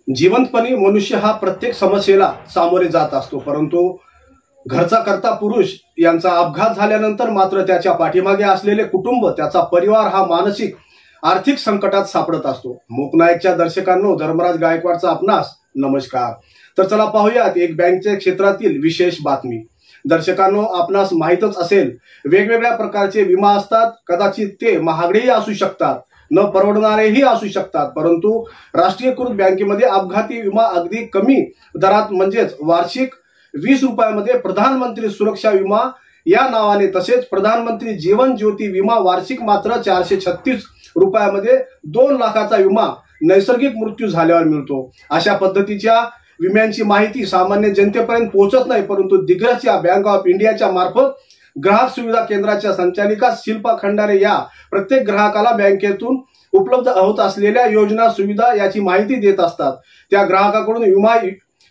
जिवंतपणे मनुष्य हा प्रत्येक समस्येला सामोरे जात असतो, परंतु घरचा कर्ता पुरुष यांचा अपघात झाल्यानंतर मात्र त्याच्या पाठीमागे असलेले कुटुंब, त्याचा परिवार हा मानसिक आर्थिक संकटात सापडत असतो। मूकनायकच्या दर्शकांनो, धर्मराज गायकवाडचा आपणास नमस्कार। तर चला पाहूयात एक बँकच्या क्षेत्रातील विशेष बातमी। दर्शकांनो, आपणास माहीतच असेल, वेगवेगळ्या प्रकारचे विमा असतात। कदाचित ते महागडेही असू शकतात, न परवडणारेही असू शकतात, परंतु राष्ट्रीयकृत बँकेमध्ये अपघाती विमा अगदी कमी दरात म्हणजेच वार्षिक 20 रुपयामध्ये प्रधानमंत्री सुरक्षा विमा या नावाने, तसेच प्रधानमंत्री जीवन ज्योती विमा वार्षिक मात्र 436 रुपयामध्ये 2 लाखाचा विमा नैसर्गिक मृत्यू झाल्यावर मिळतो। अशा पद्धतीच्या विम्यांची माहिती सामान्य जनतेपर्यंत पोहोचत नाही, परंतु दिग्रसच्या बँक ऑफ इंडियाच्या मार्फत ग्राहक सुविधा केंद्राच्या संचालिका शिल्पा खंडारे या प्रत्येक ग्राहकाला बँकेतून उपलब्ध होत असलेल्या योजना सुविधा याची माहिती देत असतात। त्या ग्राहकाकडून विमा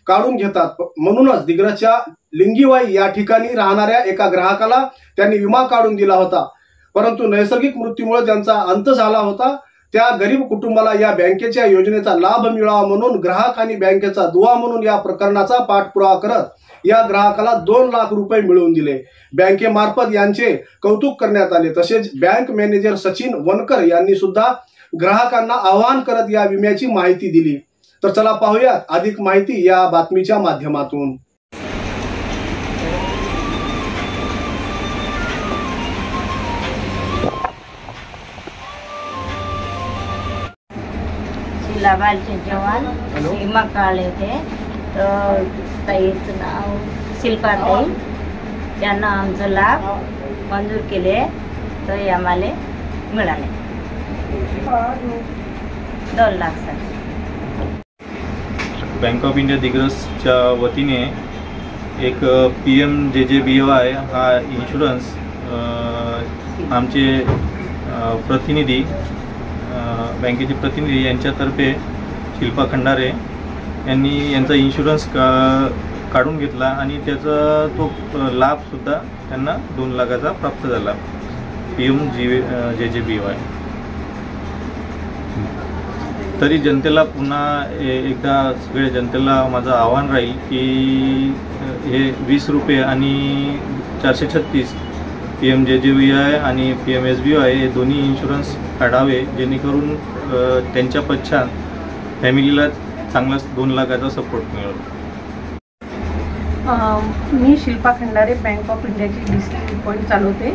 काढून घेतात। म्हणूनच दिग्रसच्या लिंगीवाई या ठिकाणी राहणाऱ्या एका ग्राहकाला त्यांनी विमा काढून दिला होता, परंतु नैसर्गिक मृत्यूमुळे त्यांचा अंत झाला होता। त्या गरीब कुटुंबाला या बँकेच्या योजनेचा लाभ मिळावा म्हणून ग्राहक आणि बँकेचा दुवा म्हणून या प्रकरणाचा पाठपुरावा करत या ग्राहकाला 2 लाख रुपये मिळवून दिले। बँकेमार्फत यांचे कौतुक करण्यात आले। तसेच बँक मॅनेजर सचिन वनकर यांनी सुद्धा ग्राहकांना आवाहन करत या विम्याची माहिती दिली। तर चला पाहूयात अधिक माहिती या बातमीच्या माध्यमातून। लाभार्थी जवान विमा काढले होते, तर ताईचं नाव शिल्पा ताई, त्यांना आमचा लाभ मंजूर केले, तर आम्हाला मिळाले 2 लाख। बँक ऑफ इंडिया दिग्रसच्या वतीने एक PMJJBY हा इन्शुरन्स आमचे प्रतिनिधी, बँकेचे प्रतिनिधी यांच्यातर्फे शिल्पा खंडारे यांनी यांचा इन्शुरन्स काढून घेतला आणि त्याचा तो लाभसुद्धा त्यांना 2 लाखाचा प्राप्त झाला। PMJJBY तरी जनतेला पुन्हा एकदा सगळ्या जनतेला माझं आव्हान राहील की हे 20 रुपये आणि 436 PMJJBY आणि PMSBY हे दोन्ही इन्शुरन्स काढावे, जेणेकरून त्यांच्या पश्चात फॅमिलीला चांगला 2 लाखाचा सपोर्ट मिळेल। मी शिल्पा खंडारे बँक ऑफ इंडियाची BC पॉईंट चालवते।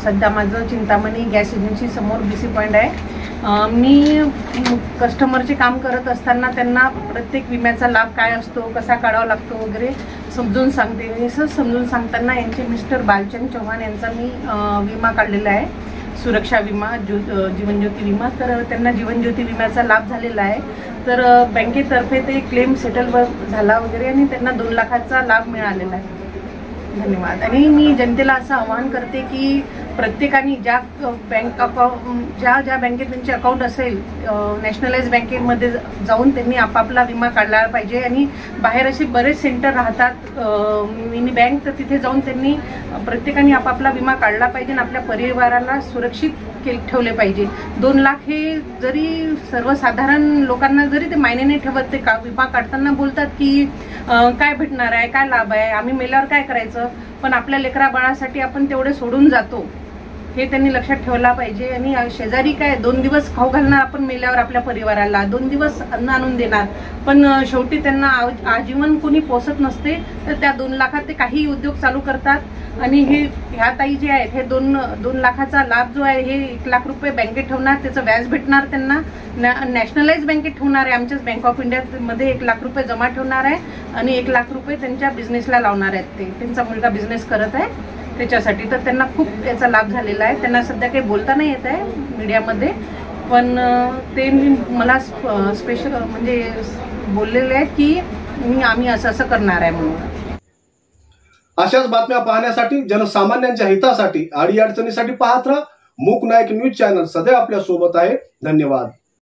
सध्या माझं चिंतामणी गॅस एजन्सी समोर BC पॉईंट आहे। मी कस्टमरचे काम करत असताना त्यांना प्रत्येक विम्याचा लाभ काय असतो, कसा काढावा लागतो वगैरे समजून सांगते। मी समजून सांगताना यांचे मिस्टर बालचंद चव्हाण यांचा मी विमा काढलेला आहे, सुरक्षा विमा, जीवन ज्योती विमा। तर त्यांना जीवन ज्योती विम्याचा लाभ झालेला आहे, तर बँकेतर्फे ते क्लेम सेटल झाला वगैरे आणि त्यांना 2 लाखाचा लाभ मिळालेला आहे। धन्यवाद। आणि मी जनतेला असं आवाहन करते की प्रत्येकाने ज्या बँकेत त्यांचे अकाउंट असेल, नॅशनलाइज बँकेमध्ये जाऊन त्यांनी आपापला विमा काढला पाहिजे। आणि बाहेर असे बरेच सेंटर राहतात मिनी बँक, तर तिथे जाऊन त्यांनी प्रत्येकाने आपापला विमा काढला पाहिजे आणि आपल्या परिवाराला सुरक्षित ठेवले पाहिजे। 2 लाख हे जरी सर्वसाधारण लोकांना जरी ते मायने नाही ठेवत, ते विमा काढताना बोलतात की काय भेटणार आहे, काय लाभ आहे, आम्ही मेल्यावर काय करायचं, पण आपल्या लेकरा बाळासाठी आपण तेवढे सोडून जातो हे त्यांनी लक्षात ठेवला पाहिजे। आणि शेजारी काय 2 दिवस खाऊ घालणार आपण मेल्यावर आपल्या परिवाराला, 2 दिवस अन्न आणून देणार, पण शेवटी त्यांना आजीवन कोणी पोसत नसते, तर त्या 2 लाखात ते काही उद्योग चालू करतात। आणि ह्या ताई जे आहेत हे 2 लाखाचा लाभ जो आहे हे 1 लाख रुपये बँकेत ठेवणार, त्याचं व्याज भेटणार त्यांना, नॅशनलाइज बँकेत ठेवणार आहे, आमच्याच बँक ऑफ इंडियामध्ये 1 लाख रुपये जमा ठेवणार आहे आणि 1 लाख रुपये त्यांच्या बिझनेसला लावणार आहेत। ते त्यांचा मुलगा बिझनेस करत आहे त्याच्यासाठी, तर त्यांना खूप याचा लाभ झालेला आहे। त्यांना सध्या काही बोलता नाही येत आहे मीडियामध्ये, पण ते मला स्पेशल म्हणजे बोललेले आहेत की आम्ही असं करणार आहे म्हणून। अशाच बातम्या पाहण्यासाठी, जनसामान्यांच्या हितासाठी, अडीअडचणीसाठी पाहत राहा मूकनायक न्यूज चॅनल। सदैव आपल्या सोबत आहे। धन्यवाद।